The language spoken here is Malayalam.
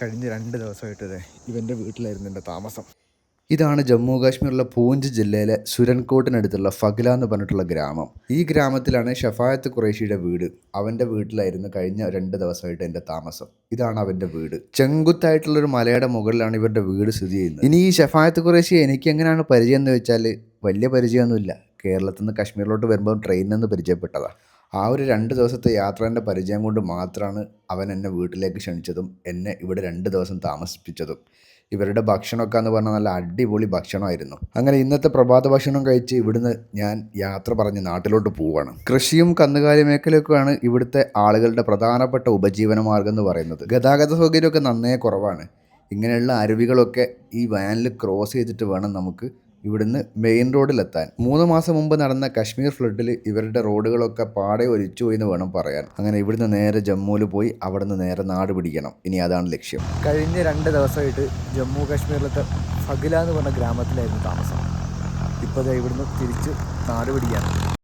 കഴിഞ്ഞ 2 ദിവസമായിട്ട് ഇവൻ്റെ വീട്ടിലായിരുന്നു എൻ്റെ താമസം. ഇതാണ് ജമ്മു കാശ്മീരിലെ പൂഞ്ച് ജില്ലയിലെ സുരൻകോട്ടിനടുത്തുള്ള ഫഗ്ല എന്ന് പറഞ്ഞിട്ടുള്ള ഗ്രാമം. ഈ ഗ്രാമത്തിലാണ് ഷഫായത്ത് ഖുറൈഷിയുടെ വീട്. അവൻ്റെ വീട്ടിലായിരുന്നു കഴിഞ്ഞ 2 ദിവസമായിട്ട് എൻ്റെ താമസം. ഇതാണ് അവൻ്റെ വീട്. ചെങ്കുത്തായിട്ടുള്ളൊരു മലയുടെ മുകളിലാണ് ഇവരുടെ വീട് സ്ഥിതി ചെയ്യുന്നത്. ഇനി ഈ ഷഫായത്ത് ഖുറൈഷി എനിക്ക് എങ്ങനെയാണ് പരിചയം എന്ന് വെച്ചാൽ വലിയ പരിചയമൊന്നുമില്ല. കേരളത്തിൽ നിന്ന് കശ്മീരിലോട്ട് വരുമ്പോൾ ട്രെയിനിൽ നിന്ന് പരിചയപ്പെട്ടതാണ്. ആ ഒരു 2 ദിവസത്തെ യാത്രേൻ്റെ പരിചയം കൊണ്ട് മാത്രമാണ് അവൻ എന്നെ വീട്ടിലേക്ക് ക്ഷണിച്ചതും എന്നെ ഇവിടെ 2 ദിവസം താമസിപ്പിച്ചതും. ഇവരുടെ ഭക്ഷണമൊക്കെ എന്ന് പറഞ്ഞാൽ നല്ല അടിപൊളി ഭക്ഷണമായിരുന്നു. അങ്ങനെ ഇന്നത്തെ പ്രഭാത ഭക്ഷണം കഴിച്ച് ഇവിടുന്ന് ഞാൻ യാത്ര പറഞ്ഞ് നാട്ടിലോട്ട് പോവുകയാണ്. കൃഷിയും കന്നുകാലി മേഖലയൊക്കെയാണ് ഇവിടുത്തെ ആളുകളുടെ പ്രധാനപ്പെട്ട ഉപജീവന മാർഗം എന്ന് പറയുന്നത്. ഗതാഗത സൗകര്യമൊക്കെ നന്നേ കുറവാണ്. ഇങ്ങനെയുള്ള അരുവികളൊക്കെ ഈ വാനിൽ ക്രോസ് ചെയ്തിട്ട് വേണം നമുക്ക് ഇവിടുന്ന് മെയിൻ റോഡിലെത്താൻ. 3 മാസം മുമ്പ് നടന്ന കശ്മീർ ഫ്ലഡിൽ ഇവരുടെ റോഡുകളൊക്കെ പാടെ ഒലിച്ചുപോയി എന്ന് വേണം പറയാൻ. അങ്ങനെ ഇവിടുന്ന് നേരെ ജമ്മുവിൽ പോയി അവിടെ നിന്ന് നേരെ നാട് പിടിക്കണം. ഇനി അതാണ് ലക്ഷ്യം. കഴിഞ്ഞ 2 ദിവസമായിട്ട് ജമ്മു കാശ്മീരിലത്തെ ഫഗ്ല എന്ന് പറഞ്ഞ ഗ്രാമത്തിലായിരുന്നു താമസം. ഇപ്പോൾ ഇവിടുന്ന് തിരിച്ച് നാട് പിടിക്കുകയാണ്.